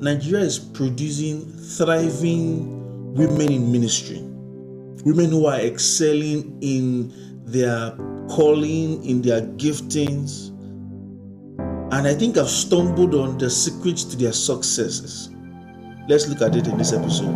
Nigeria is producing thriving women in ministry, women who are excelling in their calling, in their giftings. And I think I've stumbled on the secrets to their successes. Let's look at it in this episode.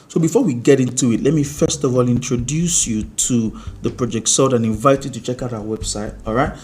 So before we get into it, let me first of all introduce you to the Project SALT and invite you to check out our website. All right,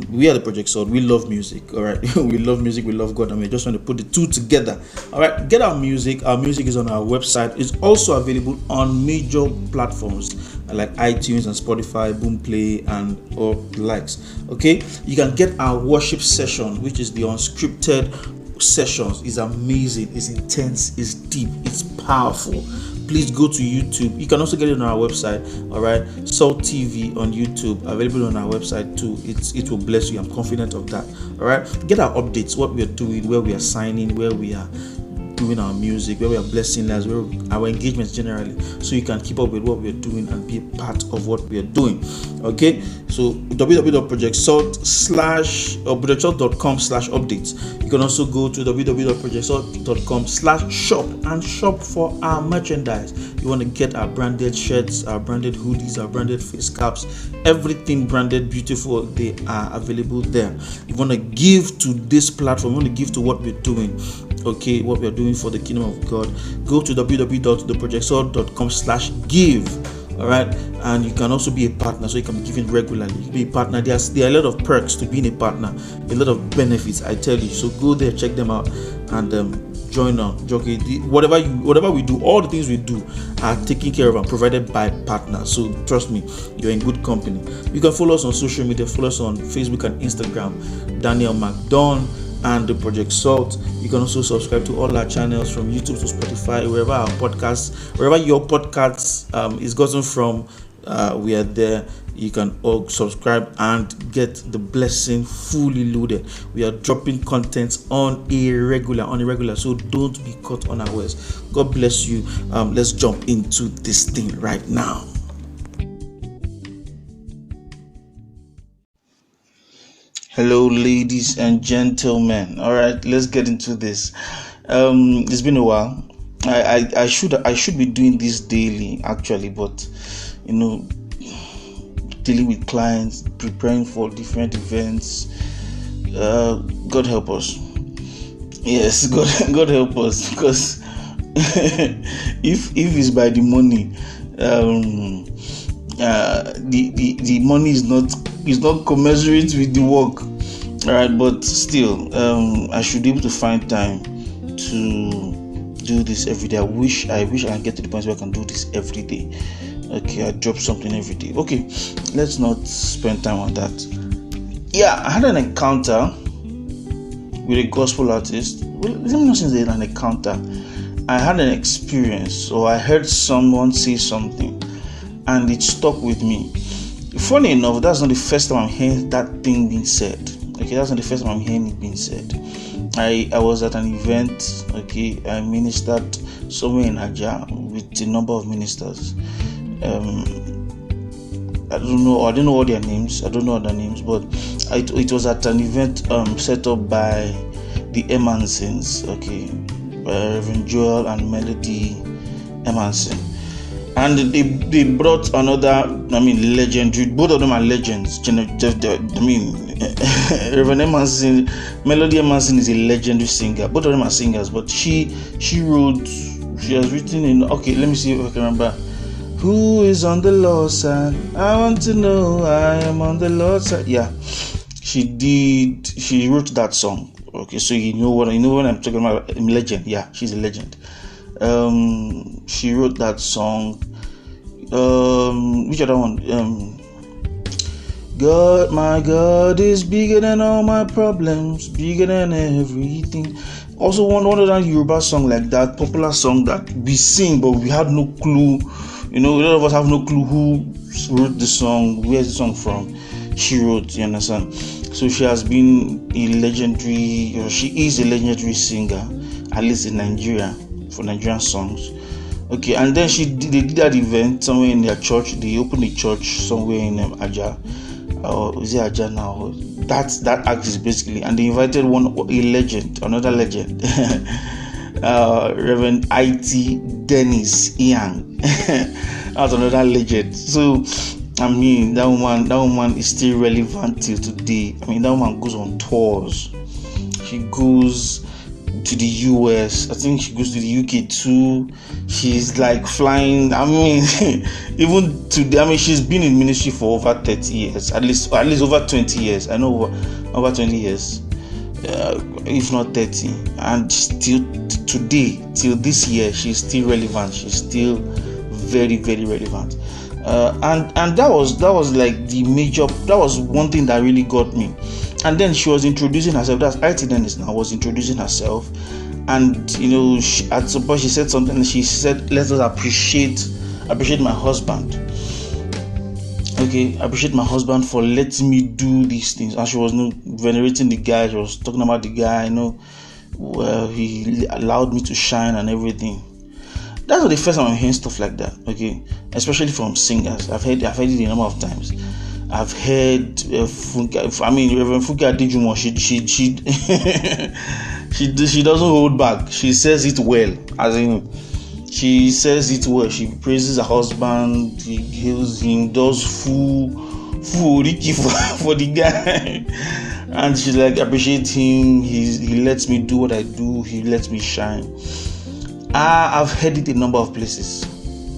we are the Project SALT. We love music. All right, we love music. We love God, and we just want to put the two together. All right, get our music. Our music is on our website. It's also available on major platforms like iTunes and Spotify, Boomplay, and all the likes. Okay, you can get our worship session, which is the Unscripted sessions. Is amazing, it's intense, it's deep, it's powerful. Please go to YouTube. You can also get it on our website. All right, SALTv on YouTube, available on our website too. It will bless you. I'm confident of that. All right, get our updates, what we are doing, where we are signing, where we are doing our music, where we are blessing lives, where our engagements generally, so you can keep up with what we are doing and be a part of what we are doing. Okay, so www.projectsalt.com/updates. You can also go to www.projectsalt.com/shop and shop for our merchandise. You want to get our branded shirts, our branded hoodies, our branded face caps, everything branded, beautiful. They are available there. You want to give to this platform, you want to give to what we're doing. Okay, what we are doing for the kingdom of God, go to www.theprojectsalt.com/give. all right, and you can also be a partner, so you can be giving regularly. You can be a partner. There are a lot of perks to being a partner, a lot of benefits, I tell you. So go there, check them out, and join on. Okay, whatever we do, all the things we do are taken care of and provided by partners. So trust me, you're in good company. You can follow us on social media. Follow us on Facebook and Instagram, Daniel McDon and the Project SALT. You can also subscribe to all our channels, from YouTube to Spotify, wherever your podcast is gotten from. We are there. You can all subscribe and get the blessing fully loaded. We are dropping content on a regular, so don't be caught unawares. God bless you. Let's jump into this thing right now. Hello, ladies and gentlemen. All right, let's get into this. It's been a while. I should be doing this daily, actually, but dealing with clients, preparing for different events. God help us. Yes, God help us, because if it's by the money, the money is not commensurate with the work. All right, but still, I should be able to find time to do this every day. I wish I can get to the point where I can do this every day. Okay, I drop something every day. Okay, let's not spend time on that. Yeah, I had an encounter with a gospel artist. Well, let me not say an encounter. I had an experience, or I heard someone say something, and it stuck with me. Funny enough, that's not the first time I'm hearing that thing being said. Okay, that's not the first time I'm hearing it being said. I was at an event. Okay, I ministered somewhere in Aja with a number of ministers. I don't know all their names. I don't know other names, but it was at an event set up by the Emansons. Okay, Reverend Joel and Melody Emanson. And they brought another, legendary. Both of them are legends. Reverend Emanson, Melody Emanson is a legendary singer. Both of them are singers, but she has written in. Okay, let me see if I can remember. Who is on the Lord's side? I want to know. I am on the Lord's side. Yeah, she wrote that song. Okay, so you know what I'm talking about. Legend. Yeah, she's a legend. she wrote that song. Which other one? God, my God is bigger than all my problems, bigger than everything. Also, one other Yoruba song like that, popular song that we sing, but we had no clue. A lot of us have no clue who wrote the song, where's the song from. She wrote, you understand? So she has been she is a legendary singer, at least in Nigeria, for Nigerian songs. Okay, and then they did that event somewhere in their church. They opened a church somewhere in Aja. Is it Aja now? That act is basically, and they invited another legend, Reverend I.T. Dennis Young. That's another legend. So, I mean, that woman is still relevant till today. I mean, that woman goes on tours. She goes to the US. I think she goes to the UK too. She's like flying. I mean, even today. I mean, she's been in ministry for over 30 years, at least over 20 years. I know over 20 years, if not 30. And still today, till this year, she's still relevant. She's still very, very relevant. And that was like the major. That was one thing that really got me. And then she was introducing herself. That's IT Dennis now was introducing herself, and at some point she said something. She said, "Let us appreciate my husband." Okay, appreciate my husband for letting me do these things. And she was venerating the guy. She was talking about the guy. He allowed me to shine and everything. That's not the first time I'm hearing stuff like that. Okay, especially from singers. I've heard it a number of times. I've heard Reverend Funke Adejumo. She doesn't hold back. She says it well. She says it well. She praises her husband. She hails him. Does full Ricky for the guy, and she appreciate him. He lets me do what I do. He lets me shine. I've heard it a number of places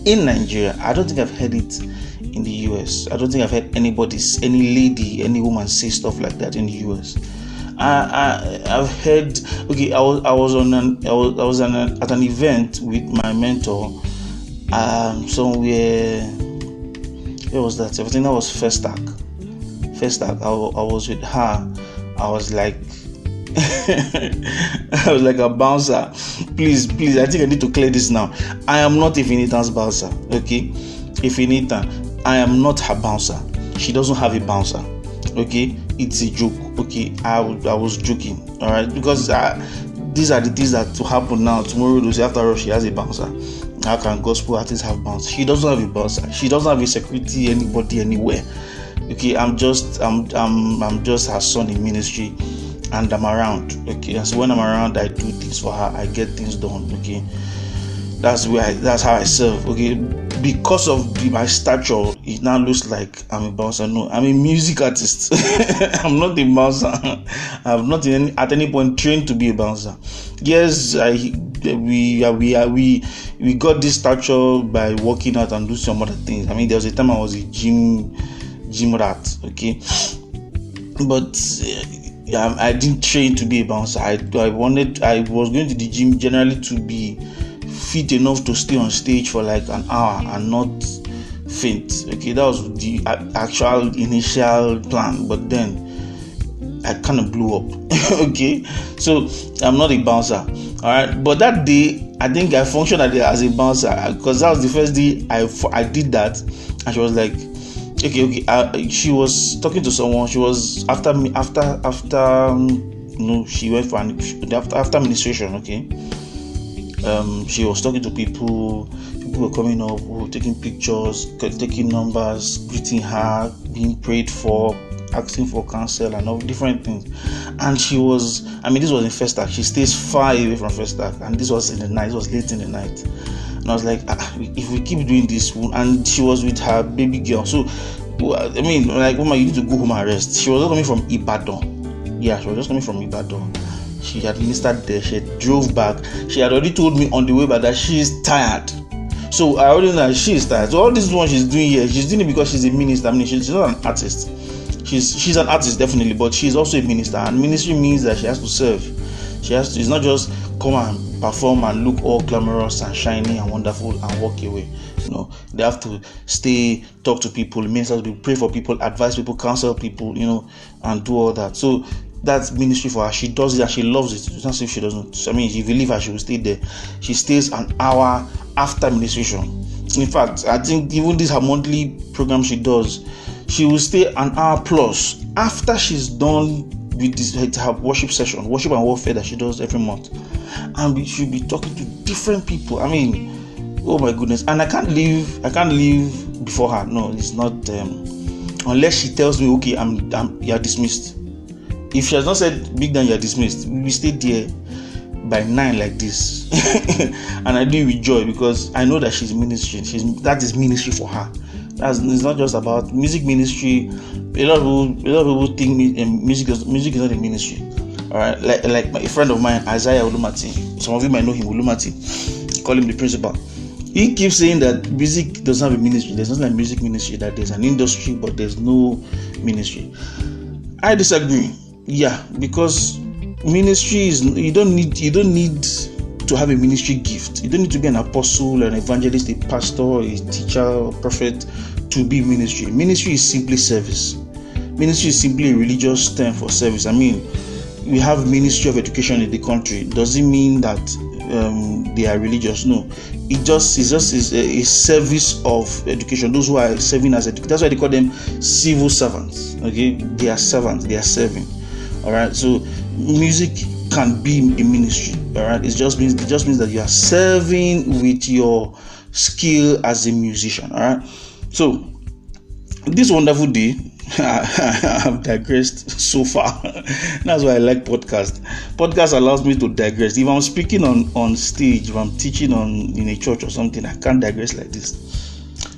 in Nigeria. I don't think I've heard it in the US. I don't think I've heard any lady, any woman say stuff like that in the US. I've heard. Okay, I was at an event with my mentor. Somewhere. Where was that? I think that was Festac. I was with her. I was like. I was like a bouncer. Please, I think I need to clear this now. I am not Ifinitan's bouncer. Okay, Ifinitan, I am not her bouncer. She doesn't have a bouncer. Okay, it's a joke. Okay, I was joking. All right, because these are the things that to happen now. Tomorrow, they'll say after all, she has a bouncer. How can gospel artists have bouncer? She doesn't have a bouncer. She doesn't have a security anybody anywhere. Okay, I'm just her son in ministry. And I'm around, okay. And so when I'm around, I do things for her. I get things done, okay. That's how I serve, okay. Because of my stature, it now looks like I'm a bouncer. No, I'm a music artist. I'm not a bouncer. I've not at any point trained to be a bouncer. Yes, we got this stature by working out and do some other things. I mean, there was a time I was a gym rat, okay, but. I didn't train to be a bouncer. I was going to the gym generally to be fit enough to stay on stage for like an hour and not faint. Okay, that was the actual initial plan, but then I kind of blew up. Okay, so I'm not a bouncer. All right, but that day I think I functioned as a bouncer because that was the first day I did that, and she was like. Okay. She was talking to someone. She was after she went for after administration. Okay. She was talking to people. People were coming up, taking pictures, taking numbers, greeting her, being prayed for, asking for counsel and all different things. And she was. This was in Festac. She stays far away from Festac, and this was in the night. It was late in the night. And I was like, if we keep doing this, and she was with her baby girl. So, woman, you need to go home and rest. She was not coming from Ibadan. Yeah, she was just coming from Ibadan. She had ministered there. She drove back. She had already told me on the way back that she is tired. So I already know that she is tired. So all this one she's doing here, she's doing it because she's a minister. She's not an artist. She's an artist definitely, but she's also a minister. And ministry means that she has to serve. She has to. It's not just come and perform and look all glamorous and shiny and wonderful and walk away. They have to stay, talk to people, minister to people, pray for people, advise people, counsel people, and do all that. So that's ministry for her. She does it and she loves it. It's not as if she doesn't. I mean, if you leave her, she will stay there. She stays an hour after administration. In fact, I think even this her monthly program she does, she will stay an hour plus after she's done with this her worship session, worship and warfare that she does every month, and we should be talking to different people. I mean, oh my goodness! And I can't leave before her. No, it's not unless she tells me, okay, you are dismissed. If she has not said, bigDan, you are dismissed, we stay there by 9 like this, and I do it with joy because I know that she's ministry. That is ministry for her. It's not just about music ministry. A lot of people think music is not a ministry. All right, like a friend of mine, Isaiah Olumati. Some of you might know him, Olumati. Call him the principal. He keeps saying that music doesn't have a ministry. There's nothing like music ministry. That there's an industry, but there's no ministry. I disagree. Yeah, because ministry is you don't need to have a ministry gift. You don't need to be an apostle, an evangelist, a pastor, a teacher, a prophet to be ministry. Ministry is simply service. Ministry is simply a religious term for service. I mean, we have Ministry of Education in the country. Does it mean that they are religious? No. It's just a service of education. Those who are serving as educators, that's why they call them civil servants. Okay, they are servants. They are serving. All right. So music can be a ministry. All right. It just means that you are serving with your skill as a musician. All right. So this wonderful day, I have digressed so far. That's why I like podcast. Podcast allows me to digress. If I'm speaking on stage, if I'm teaching in a church or something, I can't digress like this.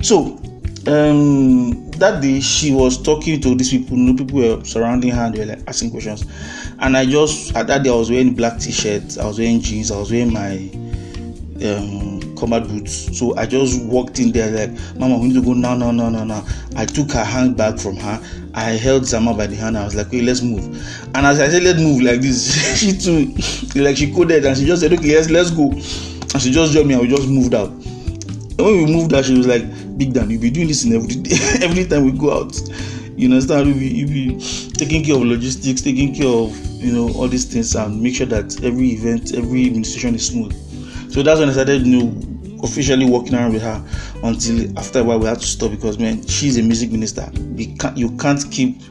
So that day she was talking to these people. People were surrounding her and they were like asking questions. And at that day I was wearing black t-shirts, I was wearing jeans, I was wearing my combat boots. So I just walked in there like, Mama, we need to go now. I took her handbag from her. I held Zama by the hand. I was like, okay, let's move. And as I said, let's move like this, she too, like she coded and she just said, okay, let's go. And she just joined me and we just moved out. And when we moved out, she was like, bigDan, you'll be doing this in every time we go out. You understand? You'll be taking care of logistics, taking care of all these things, and make sure that every event, every administration is smooth. So that's when I started officially walking around with her, until after a while we had to stop because she's a music minister. You can't keep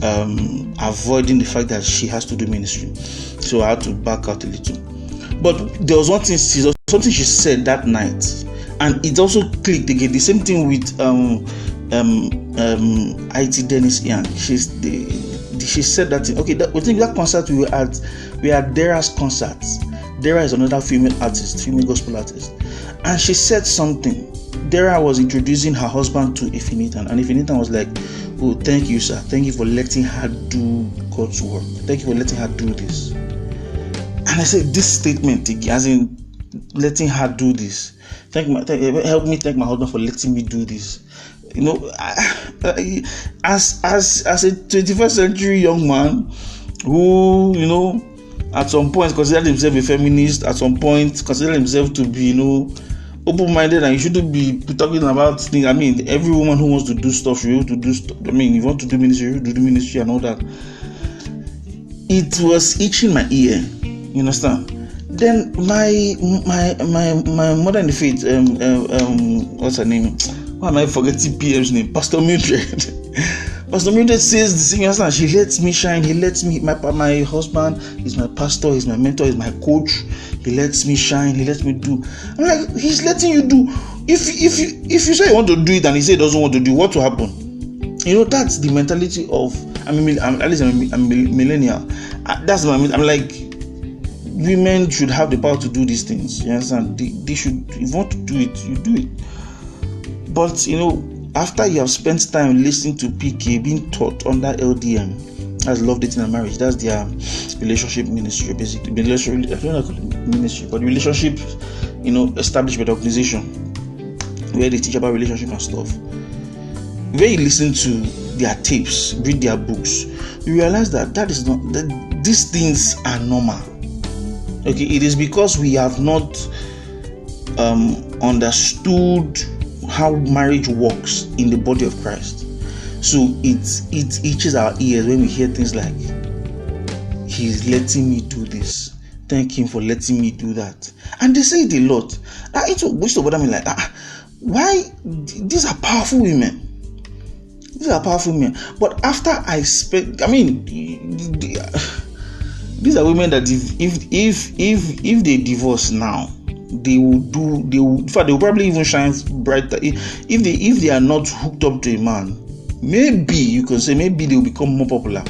avoiding the fact that she has to do ministry. So I had to back out a little. But there was something she said that night, and it also clicked again. The same thing with IT Dennis Young. She said that thing. Okay, that concert we were at Dera's concert. Dera is another female gospel artist, and she said something. Dera was introducing her husband to Ifinitan, and Ifinitan was like, oh, thank you, sir. Thank you for letting her do God's work. Thank you for letting her do this. And I said, this statement, as in letting her do this. Help me thank my husband for letting me do this. As a 21st century young man who, at some point considered himself a feminist, at some point considered himself to be, open-minded, and you shouldn't be talking about things. I mean, every woman who wants to do stuff should be able to do stuff. I mean, if you want to do ministry, you do ministry and all that. It was itching my ear. You understand? Then my mother in the faith, what's her name? Why am I forgetting PM's name? Pastor Mildred. Pastor Mildred says the same. You understand? She lets me shine. He lets me. My husband is my pastor. He's my mentor. He's my coach. He lets me shine. He lets me do. I'm like, he's letting you do. If you say you want to do it and he say he doesn't want to do, what will happen? That's the mentality of. I'm a millennial. That's what I mean. I'm like, women should have the power to do these things. You understand? They should. If you want to do it, you do it. But after you have spent time listening to PK, being taught under LDM, that's Love, Dating and Marriage, that's their relationship ministry, basically. I don't know call it ministry, but relationship, established by the organization, where they teach about relationship and stuff. When you listen to their tapes, read their books, you realize that is not, that these things are normal. Okay, it is because we have not understood how marriage works in the body of Christ. So it itches our ears when we hear things like, he's letting me do this, thank him for letting me do that. And they say it a lot. It used to bother me like, why? These are powerful women. These are powerful women. But after I spent, these are women that if they divorce now, they will probably even shine brighter. If they are not hooked up to a man, maybe you can say maybe they will become more popular.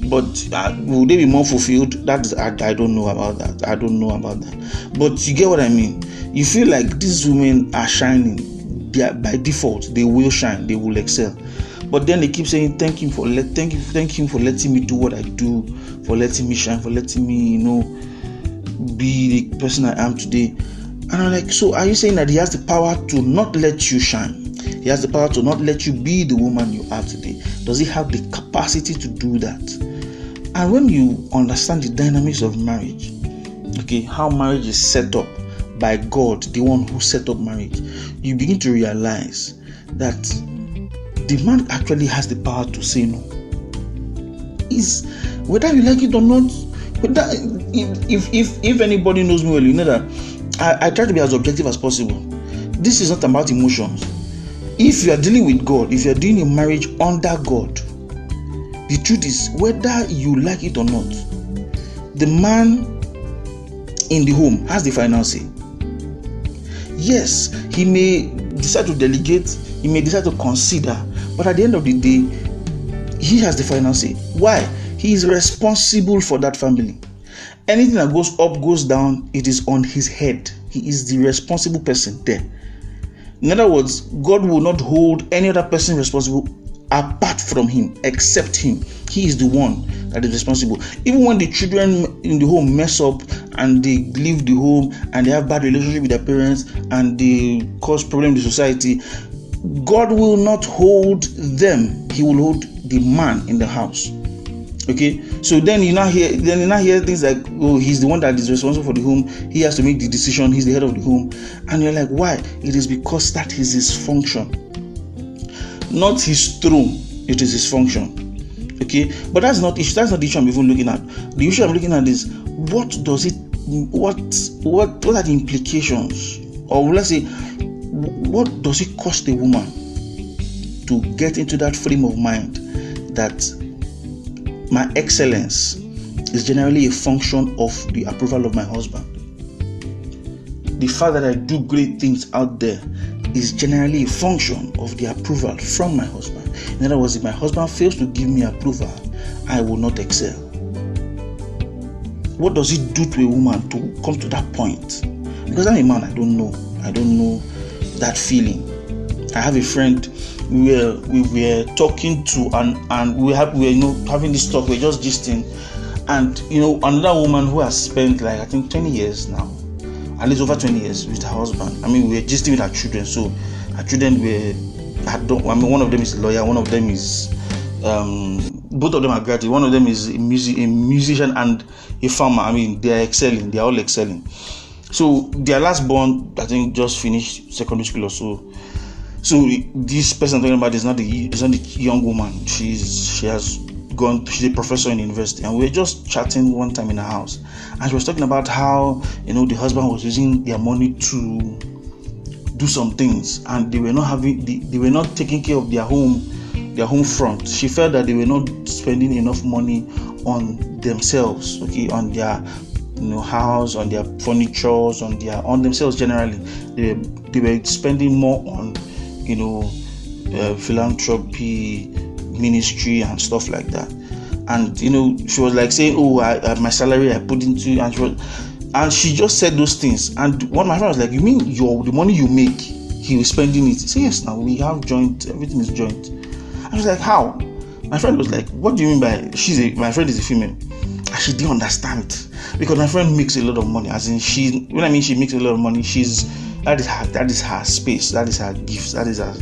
But will they be more fulfilled? I don't know about that. But you get what I mean. You feel like these women are shining. By default, they will shine. They will excel. But then they keep saying, thank him for letting me do what I do, for letting me shine, for letting me, be the person I am today. And I'm like, so are you saying that he has the power to not let you shine? He has the power to not let you be the woman you are today. Does he have the capacity to do that? And when you understand the dynamics of marriage, okay, how marriage is set up by God, the one who set up marriage, you begin to realize that the man actually has the power to say no. Is whether you like it or not. If anybody knows me well, you know that I try to be as objective as possible. This is not about emotions. If you are dealing with God, if you are doing a marriage under God, the truth is, whether you like it or not, the man in the home has the final say. Yes, he may decide to delegate, he may decide to consider, but at the end of the day, he has the final say. Why? He is responsible for that family. Anything that goes up, goes down, it is on his head. He is the responsible person there. In other words, God will not hold any other person responsible apart from him, except him. He is the one that is responsible. Even when the children in the home mess up and they leave the home and they have bad relationship with their parents and they cause problem in the society, God will not hold them. He will hold the man in the house. Okay, so then you now hear things like, oh, he's the one that is responsible for the home. He has to make the decision. He's the head of the home, and you're like, why? It is because that is his function, not his throne. It is his function. Okay, but that's not the issue I'm even looking at. The issue I'm looking at is what are the implications, or let's say, what does it cost a woman to get into that frame of mind that my excellence is generally a function of the approval of my husband? The fact that I do great things out there is generally a function of the approval from my husband. In other words, if my husband fails to give me approval, I will not excel. What does it do to a woman to come to that point? Because I'm a man, I don't know that feeling. I have a friend we were talking to, and we were having this talk. We're just gisting, and another woman who has spent like I think 20 years now, at least over 20 years with her husband. I mean, we were gisting with her children. So her children one of them is a lawyer, one of them is both of them are graduate. One of them is a musician and a farmer. I mean, they are all excelling. So their last born, I think, just finished secondary school or so. So this person I'm talking about is not the young woman. She's a professor in university, and we were just chatting one time in her house, and she was talking about how the husband was using their money to do some things, and they were not taking care of their home front. She felt that they were not spending enough money on themselves, okay, on their house, on their furniture, on themselves generally. They were spending more on philanthropy, ministry, and stuff like that. And she was like saying, oh, my salary I put into, and she just said those things. And one of my friends was like, you mean the money you make, he was spending it? He said, yes, now we have joint, everything is joint. I was like, how? My friend was like, what do you mean by my friend is a female? And she didn't understand, because my friend makes a lot of money. As in, when I mean she makes a lot of money, that is her space, that is her gifts, that is her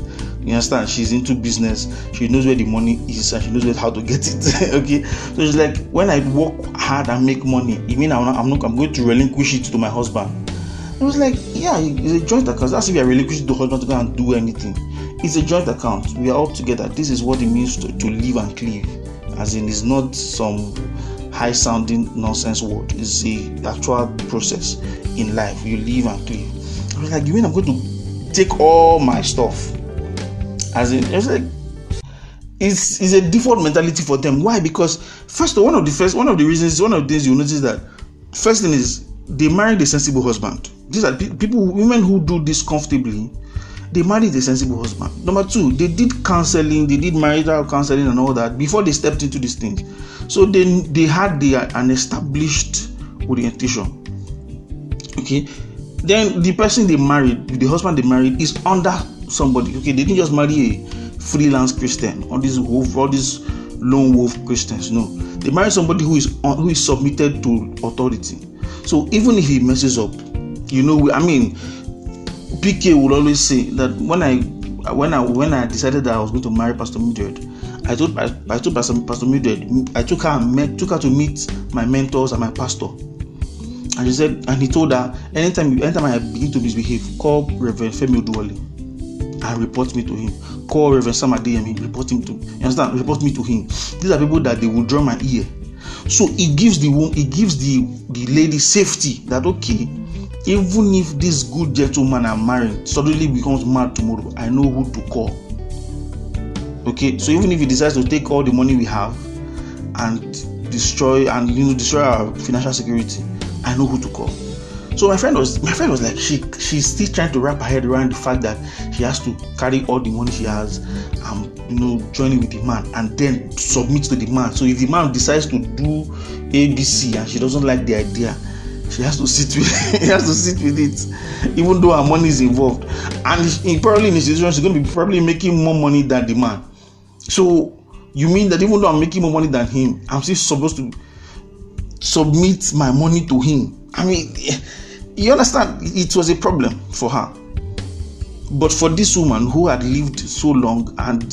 You understand? She's into business. She knows where the money is and she knows how to get it. Okay, so it's like when I work hard and make money, you mean I'm going to relinquish it to my husband? I was like, yeah, it's a joint account. That's if you're relinquishing to husband to go and do anything. It's a joint account. We are all together. This is what it means to live and cleave. As in, it's not some high-sounding nonsense word. It's the actual process in life. You live and cleave. I was like, you mean I'm going to take all my stuff? As in, it's like it's a default mentality for them. Why? Because first, one of the things you notice that first thing is they married a sensible husband. These are women who do this comfortably. They married a sensible husband. Number two, they did counseling, they did marital counseling and all that before they stepped into these things. So they had an established orientation. Okay, then the person they married, the husband they married, is under somebody. Okay, they didn't just marry a freelance Christian or all these lone wolf Christians. No, they married somebody who is submitted to authority. So even if he messes up, PK would always say that when I decided that I was going to marry Pastor Mildred, I told Pastor Mildred, I took her to meet my mentors and my pastor. And she said, and he told her, anytime I begin to misbehave, call Reverend Femi Oduwole and report me to him. Call Reverend Sam Adeyemi, report me to him. These are people that they will draw my ear. So it gives the lady safety that, okay, even if this good gentleman I'm marrying suddenly becomes mad tomorrow, I know who to call. Okay, so even if he decides to take all the money we have and destroy our financial security, I know who to call. So my friend was like, she's still trying to wrap her head around the fact that she has to carry all the money she has and joining with the man and then submit to the man. So if the man decides to do ABC and she doesn't like the idea, she has to sit with it, even though her money is involved. And probably in a situation she's going to be probably making more money than the man. So you mean that even though I'm making more money than him, I'm still supposed to submit my money to him? I mean, you understand, it was a problem for her. But for this woman who had lived so long, and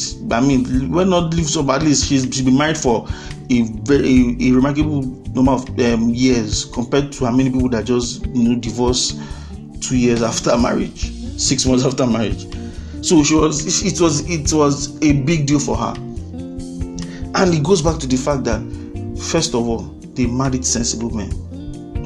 well, not lived so badly, she's been married for a remarkable number of years compared to how many people that just divorce 2 years after marriage, 6 months after marriage. So it was a big deal for her. And it goes back to the fact that, first of all, they married sensible men.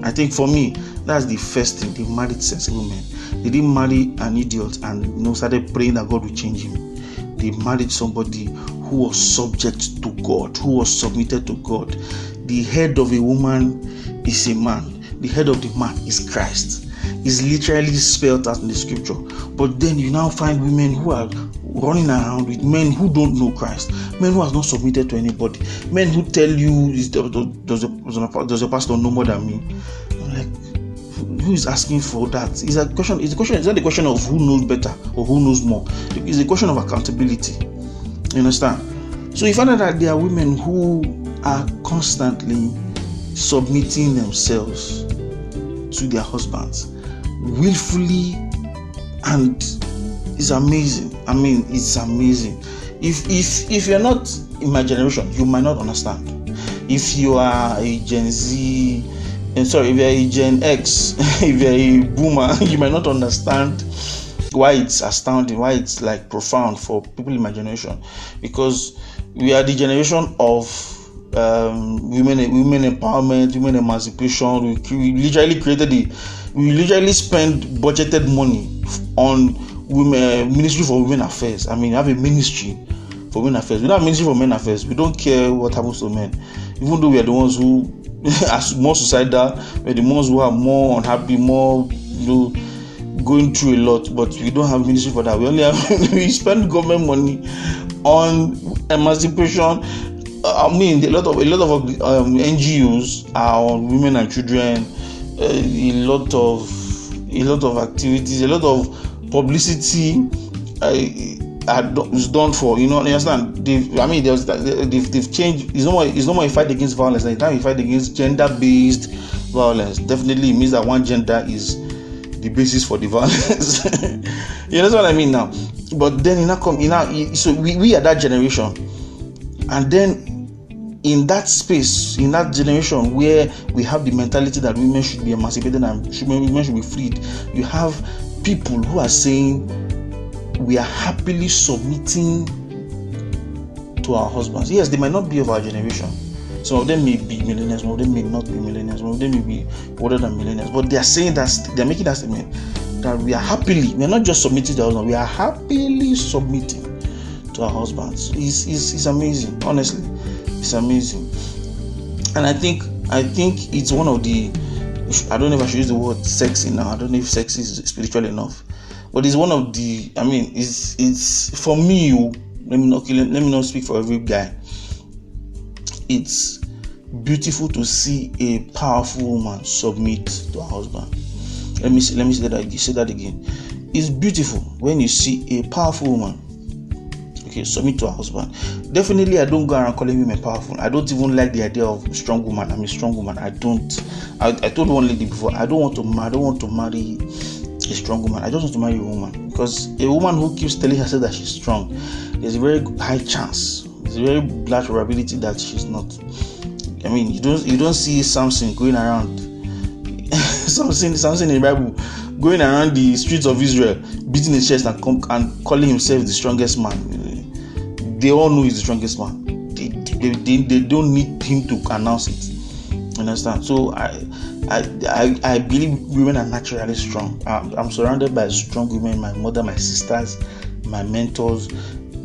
I think for me, that's the first thing. They married sensible men. They didn't marry an idiot and started praying that God will change him. They married somebody who was subject to God, who was submitted to God. The head of a woman is a man. The head of the man is Christ. It's literally spelled out in the scripture. But then you now find women who are running around with men who don't know Christ, men who have not submitted to anybody, men who tell you, does your pastor know more than me? I'm like, who is asking for that? It's not the question of who knows better or who knows more. It's a question of accountability. You understand? So you find out that there are women who are constantly submitting themselves to their husbands willfully, and it's amazing. It's amazing. If you're not in my generation, you might not understand. If you are a Gen Z, if you're a Gen X, if you're a boomer, you might not understand why it's astounding, why it's like profound for people in my generation, because we are the generation of women empowerment, women emancipation. We literally spend budgeted money on ministry for women affairs. We have a ministry for women affairs. We don't have a ministry for men affairs. We don't care what happens to men, even though we are the ones who are more suicidal. We're the ones who are more unhappy, more going through a lot. But we don't have a ministry for that. We spend government money on emancipation. A lot of NGOs are on women and children. A lot of activities, a lot of publicity is done for. You understand? They've changed. It's no more a fight against violence. Now we fight against gender-based violence. Definitely, it means that one gender is the basis for the violence. You know what I mean now? But then so we are that generation, and then in that space, in that generation where we have the mentality that women should be emancipated and women should be freed, you have people who are saying we are happily submitting to our husbands. Yes, they might not be of our generation. Some of them may be millennials, some of them may not be millennials, some of them may be older than millennials. But they are saying that they're making that statement that we are not just submitting to our husbands, we are happily submitting to our husbands. It's amazing, honestly. It's amazing. And I think it's one of the, I don't know if I should use the word sexy now. I don't know if sex is spiritual enough. But it's one of the, it's for me, let me not speak for every guy. It's beautiful to see a powerful woman submit to her husband. Let me say that again. It's beautiful when you see a powerful woman, submit to her husband. Definitely, I don't go around calling women powerful. I don't even like the idea of strong woman. I'm a strong woman. I told one lady before, I don't want to marry a strong woman. I just want to marry a woman, because a woman who keeps telling herself that she's strong, there's a very high chance, there's a very large probability that she's not. You don't see Samson going around Samson in the Bible going around the streets of Israel beating his chest and calling himself the strongest man. They all know he's the strongest man. They don't need him to announce it. Understand? So I believe women are naturally strong. I'm surrounded by strong women. My mother, my sisters, my mentors.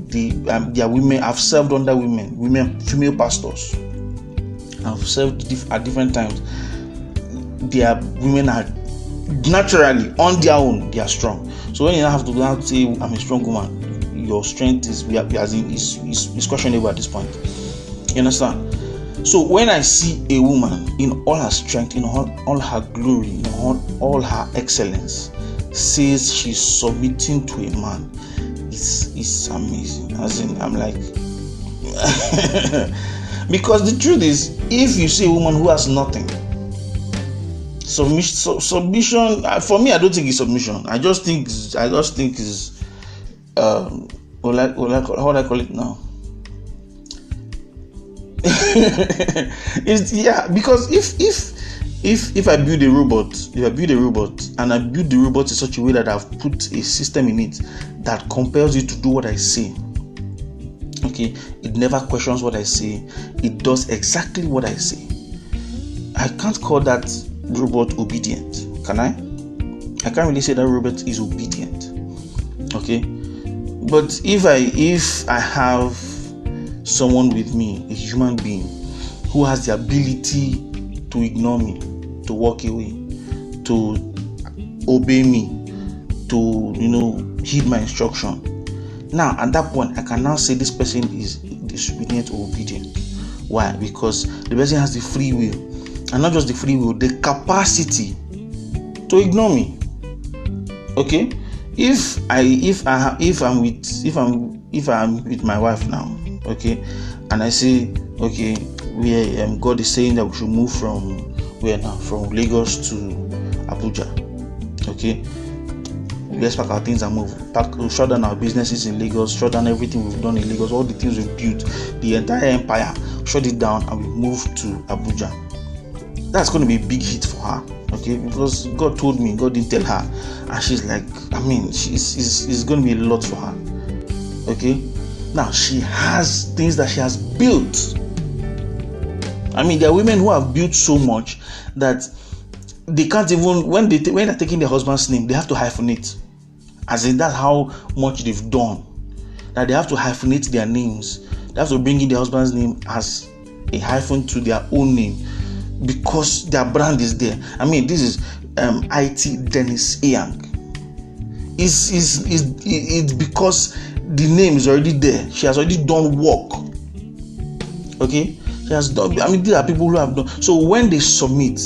They are women. I've served under women, female pastors. I've served at different times. Women are naturally on their own. They are strong. So when you have to say I'm a strong woman, your strength is questionable at this point. You understand? So when I see a woman in all her strength, in all her glory, in all her excellence, says she's submitting to a man, it's amazing. As in, I'm like, because the truth is, if you see a woman who has nothing, submission for me, I don't think it's submission. I just think is what do I call it now? Because if I build a robot, and I build the robot in such a way that I've put a system in it that compels it to do what I say, it never questions what I say, it does exactly what I say, I can't call that robot obedient, can I? I can't really say that robot is obedient. But if I have someone with me, a human being who has the ability to ignore me, to walk away, to obey me, to heed my instruction, now at that point I can now say this person is disobedient or obedient. Why? Because the person has the free will, and not just the free will, the capacity to ignore me. If I'm with my wife now, and I say, God is saying that we should move from Lagos to Abuja. Let's pack our things and move. Shut down our businesses in Lagos, shut down everything we've done in Lagos, all the things we've built, the entire empire, shut it down, and we move to Abuja. That's going to be a big hit for her, because God told me, God didn't tell her, and she's like, it's going to be a lot for her. Now she has things that she has built. There are women who have built so much that they can't even, when they're taking their husband's name, they have to hyphenate. As in, that's how much they've done, that they have to hyphenate their names. They have to bring in their husband's name as a hyphen to their own name, because their brand is there. This is IT Dennis Eyang. It's because the name is already there. She has already done work. She has done. There are people who have done. So when they submit,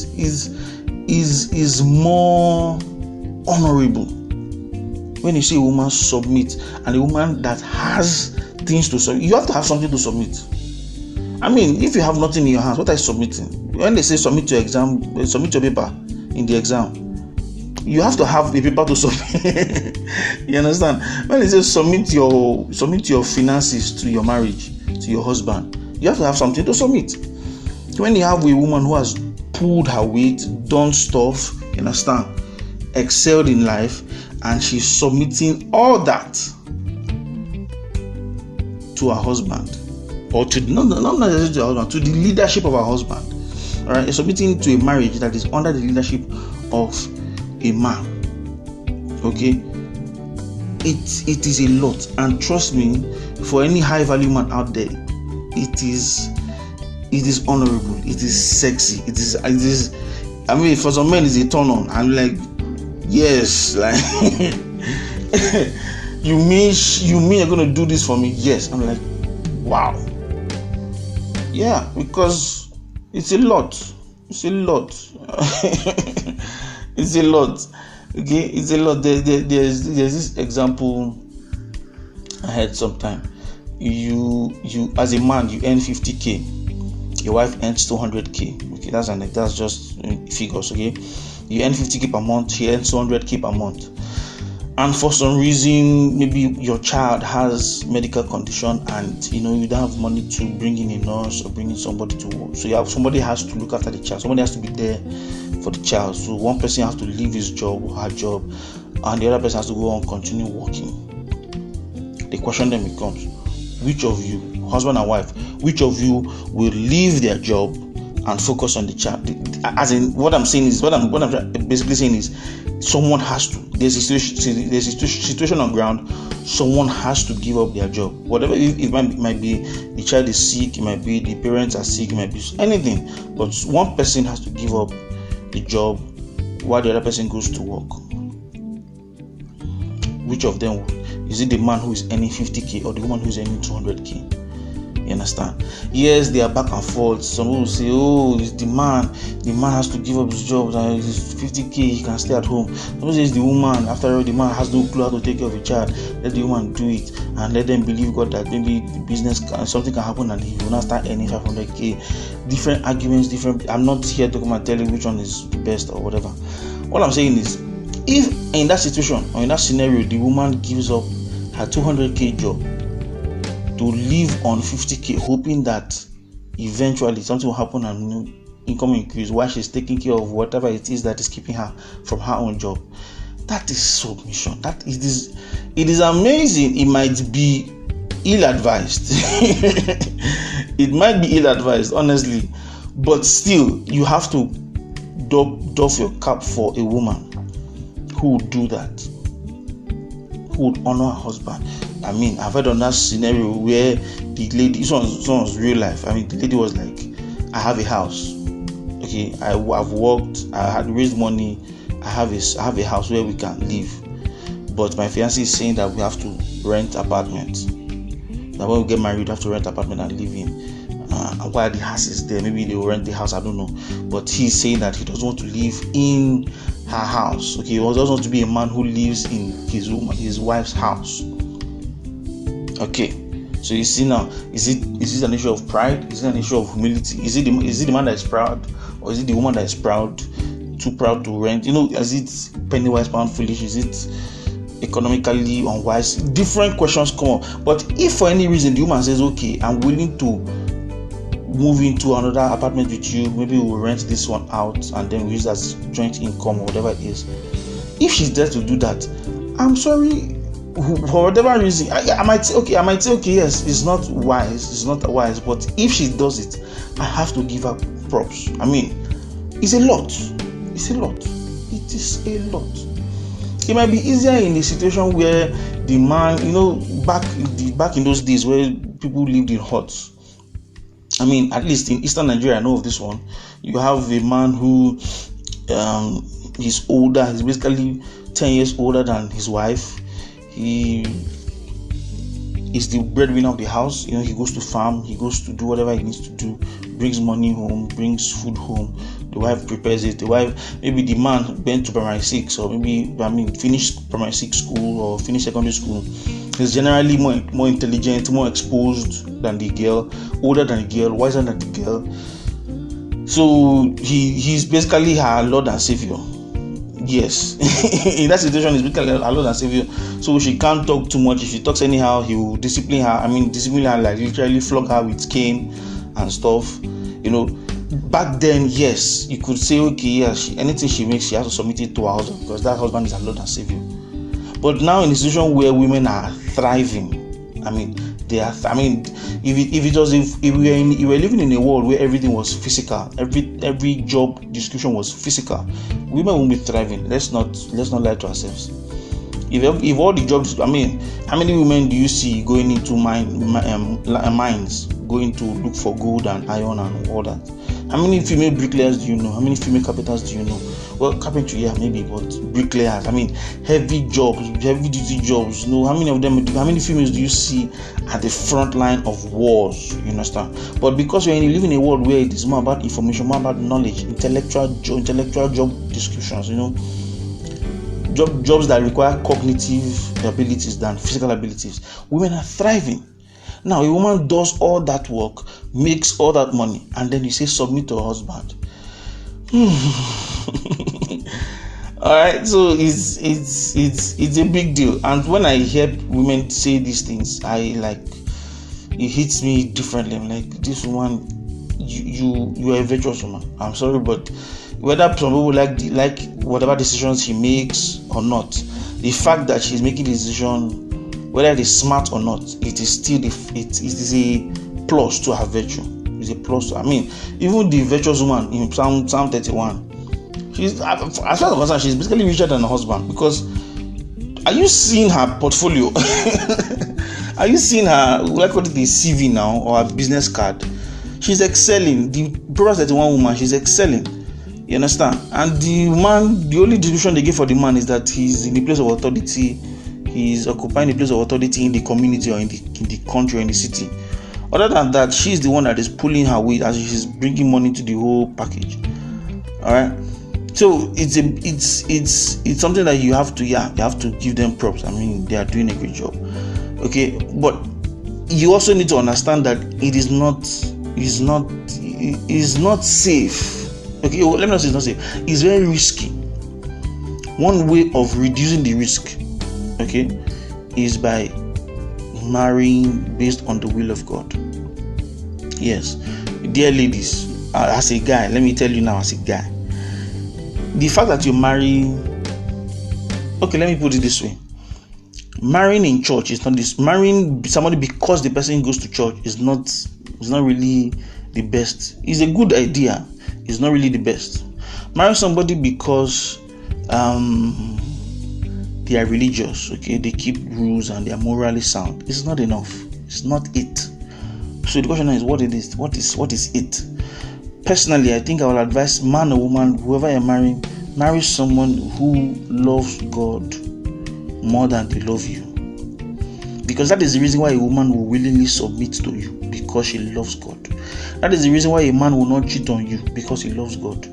is more honorable. When you see a woman submit, and a woman that has things to submit, you have to have something to submit. If you have nothing in your hands, what are you submitting? When they say submit your exam, submit your paper in the exam, you have to have a paper to submit. You understand? When it says submit your finances to your marriage, to your husband, you have to have something to submit. When you have a woman who has pulled her weight, done stuff, you understand, excelled in life, and she's submitting all that to her husband, or to not necessarily to her husband, to the leadership of her husband. All right, submitting to a marriage that is under the leadership of a man. Okay, it is a lot, and trust me, for any high value man out there, it is honorable, it is sexy, it is. I mean, for some men, it's a turn on. I'm like, yes, like you mean you're gonna do this for me? Yes. I'm like, wow. Yeah, because it's a lot. It's a lot. It's a lot. Okay, it's a lot. There's this example I had sometime. You as a man, you earn 50k. Your wife earns 200k. Okay, that's just figures. Okay, you earn 50k per month. She earns 200k per month. And for some reason, maybe your child has medical condition, and you don't have money to bring in a nurse or bring in somebody to work. So somebody has to look after the child. Somebody has to be there for the child. So one person has to leave his job or her job, and the other person has to go on continue working. The question then becomes, which of you, husband and wife, which of you will leave their job and focus on the child? As in, what I'm basically saying is, someone has to. There's a situation on ground. Someone has to give up their job. Whatever it might be, the child is sick, it might be the parents are sick, it might be anything. But one person has to give up the job while the other person goes to work. Which of them? Is it the man who is earning 50k or the woman who is earning 200k? You understand? Yes, they are back and forth. Some people say, oh, it's the man. The man has to give up his job. It's 50k, he can stay at home. Some people say it's the woman. After all, the man has no clue how to take care of a child. Let the woman do it, and let them believe God that maybe the business something can happen and he will not start earning 500k. Different arguments, I'm not here to come and tell you which one is the best or whatever. What I'm saying is, if in that situation or in that scenario, the woman gives up her 200k job to live on 50k, hoping that eventually something will happen and income increase while she's taking care of whatever it is that is keeping her from her own job, that is submission. It is amazing. It might be ill-advised. It might be ill-advised, honestly, but still, you have to doff your cap for a woman who would do that, who would honor her husband. I mean, I've heard on that scenario where the lady, this one's real life. I mean, the lady was like, I have a house. Okay, I've worked, I had raised money, I have a house where we can live. But my fiancé is saying that we have to rent apartments. That when we get married, we have to rent apartment and live in. And while the house is there, maybe they will rent the house, I don't know. But he's saying that he doesn't want to live in her house. Okay, he doesn't want to be a man who lives in his wife's house. Okay, so you see now, is it an issue of pride? Is it an issue of humility? Is it the man that is proud, or is it the woman that is too proud to rent? Is it penny wise pound foolish? Is it economically unwise? Different questions come up. But if for any reason the woman says, okay, I'm willing to move into another apartment with you, maybe we'll rent this one out and then we use as joint income or whatever it is. If she's there to do that, I'm sorry, for whatever reason, I might say, okay, yes, it's not wise, but if she does it, I have to give her props. I mean, it's a lot. It is a lot. It might be easier in a situation where the man, back in those days where people lived in huts. I mean, at least in Eastern Nigeria, I know of this one. You have a man who is older. He's basically 10 years older than his wife. He is the breadwinner of the house. He goes to farm. He goes to do whatever he needs to do. Brings money home. Brings food home. The wife prepares it. Maybe the man went to primary 6 or finished primary 6 school or finished secondary school. He's generally more intelligent, more exposed than the girl, older than the girl, wiser than the girl. So he's basically her Lord and Savior. Yes. In that situation, he's becoming our Lord and Savior. So she can't talk too much. If she talks anyhow, he will discipline her. Discipline her, like literally flog her with cane and stuff. Back then, yes, you could say, okay, yes, anything she makes, she has to submit it to her husband, because that husband is our Lord and Savior. But now in a situation where women are thriving, if we were living in a world where everything was physical, every job description was physical, women won't be thriving. Let's not lie to ourselves. If all the jobs, how many women do you see going into mines, going to look for gold and iron and all that? How many female bricklayers do you know? How many female carpenters do you know? Well, carpentry, yeah, maybe, but bricklayers, heavy duty jobs. How many of them? How many females do you see at the front line of wars? You understand? But because we live in a world where it is more about information, more about knowledge, intellectual job descriptions, jobs that require cognitive abilities than physical abilities, women are thriving. Now, a woman does all that work, makes all that money, and then you say submit to her husband. All right, so it's a big deal. And when I hear women say these things, it hits me differently. I'm like, this woman, you are a virtuous woman. I'm sorry, but whether some people like whatever decisions she makes or not, the fact that she's making a decision, whether it is smart or not, it is still it is a plus to her virtue. It's a plus. Even the virtuous woman in Psalm 31, she's, as far as I'm concerned, she's basically richer than her husband. Because are you seeing her portfolio? Are you seeing her, the CV now, or her business card? She's excelling. The Proverbs 31 woman, she's excelling. You understand? And the man, the only description they give for the man is that he's in the place of authority. He's occupying the place of authority in the community or in the country or in the city. Other than that, she's the one that is pulling her weight as she's bringing money to the whole package. All right. So it's something that you have to give them props. They are doing a great job. Okay, but you also need to understand that it is not safe. Okay, let me not say it's not safe. It's very risky. One way of reducing the risk, okay, is by marrying based on the will of God. Yes, dear ladies, as a guy, let me tell you now, as a guy, the fact that you marry, okay, let me put it this way: marrying in church is not this. Marrying somebody because the person goes to church is not really the best. It's a good idea. It's not really the best. Marry somebody because they are religious, okay, they keep rules and they are morally sound. It's not enough. It's not it. So the question is, what it is? What is it? Personally, I think I will advise man or woman, whoever you're marrying, marry someone who loves God more than they love you. Because that is the reason why a woman will willingly submit to you, because she loves God. That is the reason why a man will not cheat on you, because he loves God.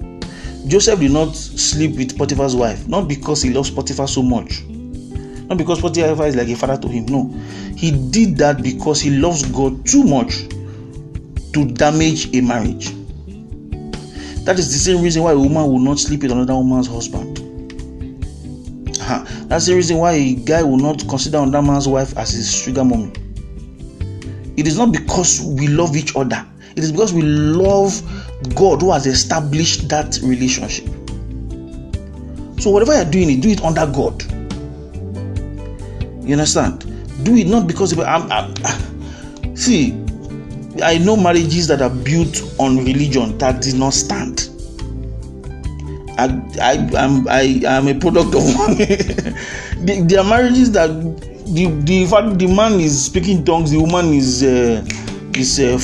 Joseph did not sleep with Potiphar's wife, not because he loves Potiphar so much, not because Potiphar is like a father to him. No, he did that because he loves God too much to damage a marriage. That is the same reason why a woman will not sleep with another woman's husband. That's the reason why a guy will not consider another man's wife as his sugar mommy. It is not because we love each other. It is because we love God who has established that relationship. So whatever you're doing, do it under God. You understand? Do it not because see, I know marriages that are built on religion that did not stand. I am a product of one. There are marriages that the man is speaking tongues, the woman is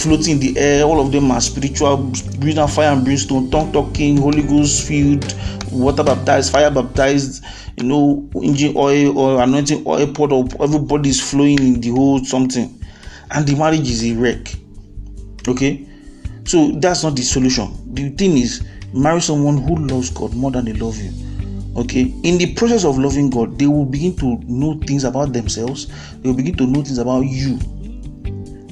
floating in the air. All of them are spiritual, breathing out fire and brimstone, tongue talking, Holy Ghost filled, water baptized, fire baptized, engine oil or anointing oil poured up. Everybody is flowing in the whole something, and the marriage is a wreck. Okay, so that's not the solution. The thing is, marry someone who loves God more than they love you. Okay, in the process of loving God, they will begin to know things about themselves. They will begin to know things about you.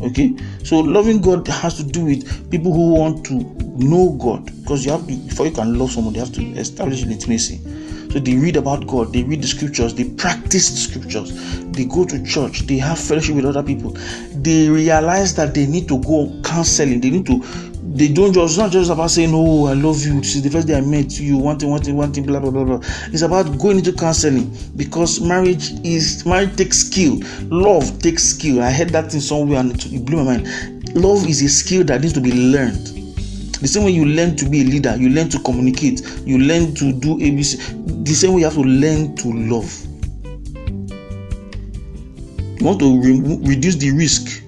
Okay, so loving God has to do with people who want to know God, because you have to, before you can love someone, you have to establish an intimacy. So So they read about God, they read the scriptures, they practice the scriptures, they go to church, they have fellowship with other people. They realize that they need to go counseling. They don't just, it's not just about saying, oh, I love you, this is the first day I met you, one thing, blah, blah, blah, blah. It's about going into counseling, because marriage takes skill. Love takes skill. I heard that thing somewhere and it blew my mind. Love is a skill that needs to be learned. The same way you learn to be a leader, you learn to communicate, you learn to do ABC. The same way you have to learn to love. You want to reduce the risk.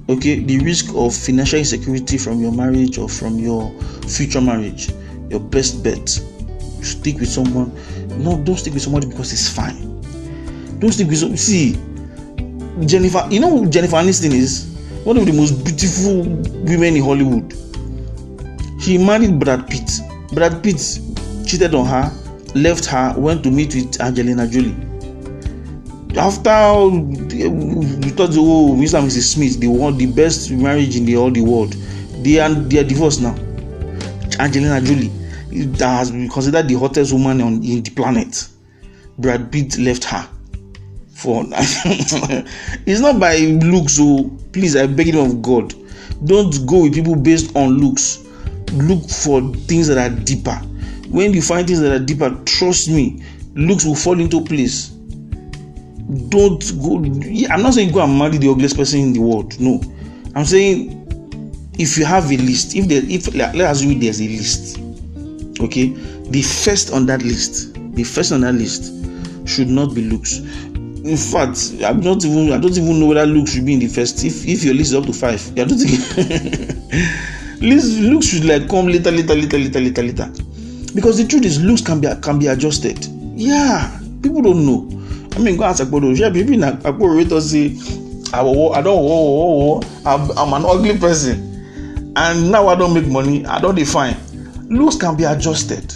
Okay, the risk of financial insecurity from your marriage or from your future marriage. Your best bet: stick with someone. No, don't stick with somebody because it's fine. Don't stick with someone. See, Jennifer. You know who Jennifer Aniston is? One of the most beautiful women in Hollywood. She married Brad Pitt. Brad Pitt cheated on her, left her, went to meet with Angelina Jolie. After we thought, oh, Mr. and Mrs. Smith, they want the best marriage in the world. They are divorced now. Angelina Jolie, that has been considered the hottest woman in the planet. Brad Pitt left her for. It's not by looks, so please, I beg you of God, don't go with people based on looks. Look for things that are deeper. When you find things that are deeper, trust me, looks will fall into place. Don't go. I'm not saying go and marry the ugliest person in the world. No, I'm saying if you have a list, let's assume there's a list. Okay, the first on that list should not be looks. In fact, I don't even know whether looks should be in the first. If your list is up to 5, I don't think. Looks should come later. Because the truth is, looks can be adjusted. Yeah, people don't know. I mean, go ask Akbodo. Yeah, people in Akbodo rate us say, I'm an ugly person, and now I don't make money. I don't define. Looks can be adjusted.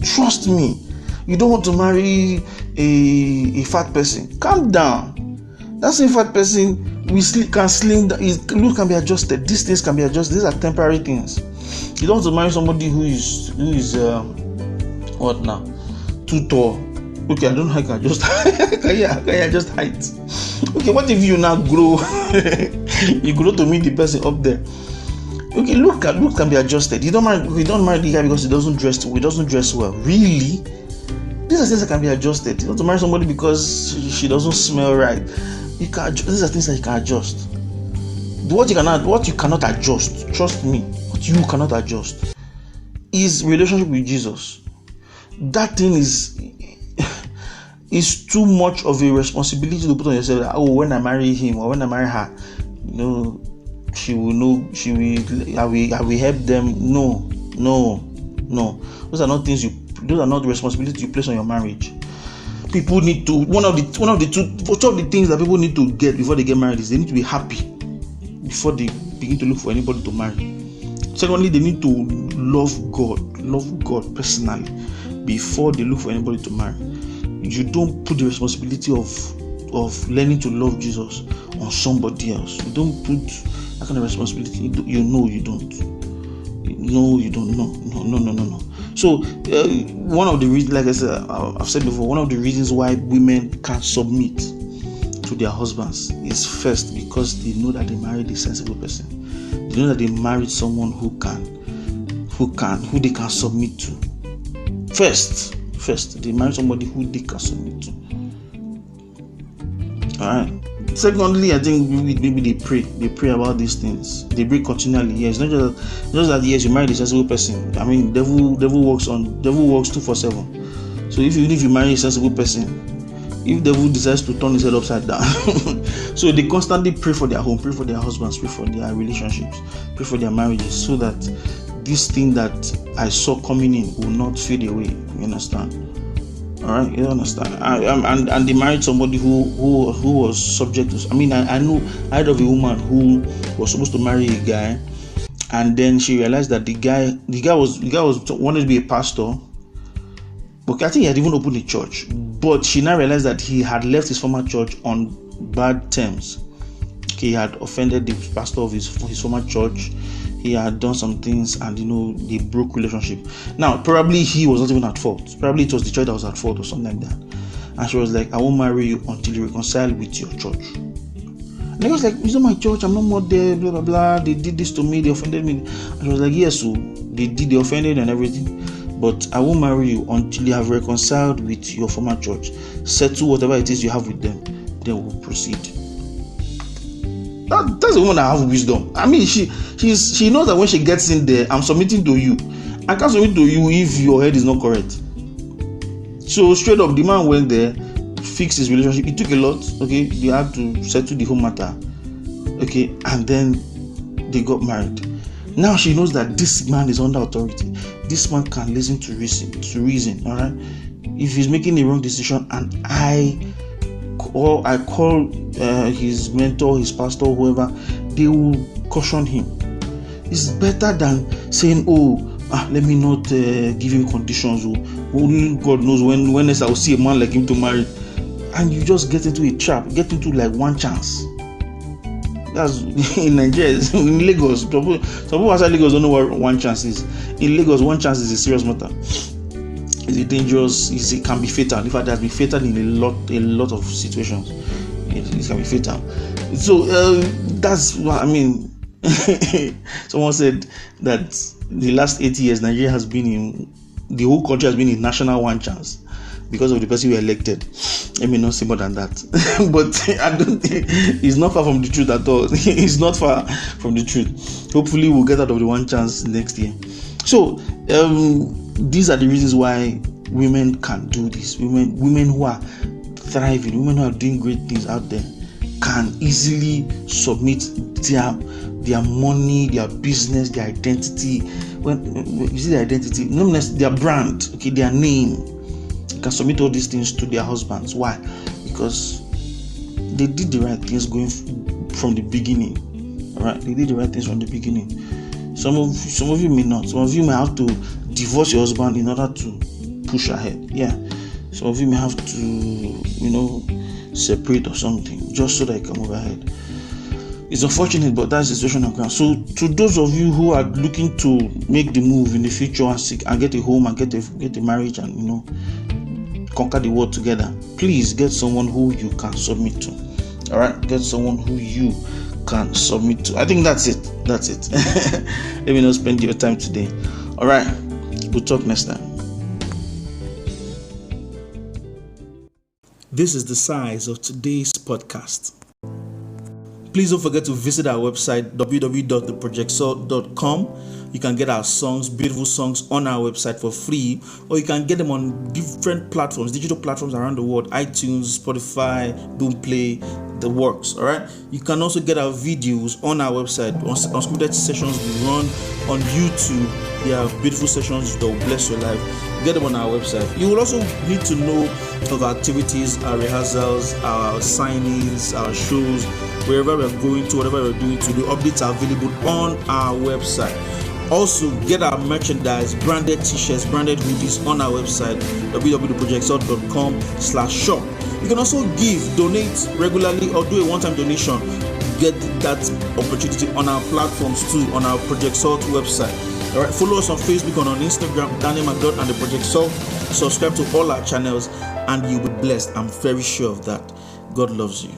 Trust me. You don't want to marry a fat person. Calm down. That same fat person can slim down. Looks can be adjusted. These things can be adjusted. These are temporary things. You don't want to marry somebody who is what now? Too tall. Okay, I don't know how I can adjust. Can I adjust height? Okay, what if you now grow? You grow to meet the person up there. Okay, look can be adjusted. You don't marry the guy because he doesn't dress well. Really? These are things that can be adjusted. You want to marry somebody because she doesn't smell right. These are things that you can adjust. What you cannot adjust, trust me, what you cannot adjust is relationship with Jesus. That thing is too much of a responsibility to put on yourself. That, when I marry him or when I marry her, she will know. I will help them. No. Those are not things those are not the responsibility you place on your marriage. People need to one of the things that people need to get before they get married is they need to be happy before they begin to look for anybody to marry. Secondly, they need to love God personally before they look for anybody to marry. You don't put the responsibility of learning to love Jesus on somebody else. You don't put that kind of responsibility. You don't. No, you don't. No. So one of the reasons, like I said, I've said before, one of the reasons why women can't submit to their husbands is first because they know that they married a sensible person. They know that they married someone who they can submit to. First, they married somebody who they can submit to. All right. Secondly, I think maybe they pray about these things. They pray continually. Yes, not just that. Yes, you married a sensible person. I mean, devil works 247. So even if you marry a sensible person, if devil decides to turn his head upside down, so they constantly pray for their home, pray for their husbands, pray for their relationships, pray for their marriages, so that this thing that I saw coming in will not fade away. You understand? All right, you understand? And they married somebody who was subject to. I mean, I heard of a woman who was supposed to marry a guy, and then she realized that the guy wanted to be a pastor. But I think he had even opened a church. But she now realized that he had left his former church on bad terms. He had offended the pastor of his former church. he had done some things, and they broke relationship. Now, probably he was not even at fault. Probably it was the church that was at fault or something like that. And she was like, I won't marry you until you reconcile with your church. And he was like, it's not my church, I'm not more there, blah blah blah. They did this to me, they offended me. And she was like, yes, so they offended and everything, but I won't marry you until you have reconciled with your former church. Settle whatever it is you have with them, then we'll proceed. That's a woman that has wisdom. I mean, she knows that when she gets in there, I'm submitting to you. I can't submit to you if your head is not correct. So straight up, the man went there, fixed his relationship. It took a lot. Okay, they had to settle the whole matter. Okay, and then they got married. Now she knows that this man is under authority. This man can listen to reason. All right. If he's making a wrong decision, and I call his mentor, his pastor, whoever, they will caution him. It's better than saying, let me not give him conditions. Only God knows when next I will see a man like him to marry. And you just get into a trap, get into like one chance. That's in Nigeria, in Lagos. Some people outside Lagos don't know what one chance is. In Lagos, one chance is a serious matter. It's a dangerous. It can be fatal. In fact, it has been fatal in a lot of situations. It can be fatal. So that's what I mean. Someone said that the last 80 years, Nigeria has been in, the whole country has been in national one chance because of the person we elected. Let me not say more than that. But I don't think it's not far from the truth at all. It's not far from the truth. Hopefully we'll get out of the one chance next year. So these are the reasons why women can do this. Women who are thriving, women who are doing great things out there can easily submit their money, their business, their identity. When you see their identity, their brand, okay, their name, can submit all these things to their husbands. Why? Because they did the right things going from the beginning. All right, they did the right things from the beginning. Some of you may not. Some of you may have to divorce your husband in order to push ahead. Yeah. Some of you may have to, separate or something just so that you can move ahead. It's unfortunate, but that's the situation on ground. So, to those of you who are looking to make the move in the future and get a home and get a marriage and conquer the world together, please get someone who you can submit to. All right, get someone who you can submit to. I think that's it. Let me not spend your time today. All right, we'll talk next time. This is the size of today's podcast. Please don't forget to visit our website, www.theprojectsalt.com. You can get our songs, beautiful songs, on our website for free, or you can get them on different platforms, digital platforms around the world, iTunes, Spotify, Boomplay, the works. All right. You can also get our videos on our website. Unscripted sessions we run on YouTube. They are beautiful sessions that will bless your life. Get them on our website. You will also need to know of our activities, our rehearsals, our signings, our shows, wherever we're going to, whatever we're doing to. The updates are available on our website. Also, get our merchandise, branded t-shirts, branded hoodies on our website, www.theprojectsalt.com/shop. You can also donate regularly, or do a one-time donation. Get that opportunity on our platforms too, on our Project Salt website. All right, follow us on Facebook and on Instagram, Daniel McDon and the Project Salt. Subscribe to all our channels, and you'll be blessed. I'm very sure of that. God loves you.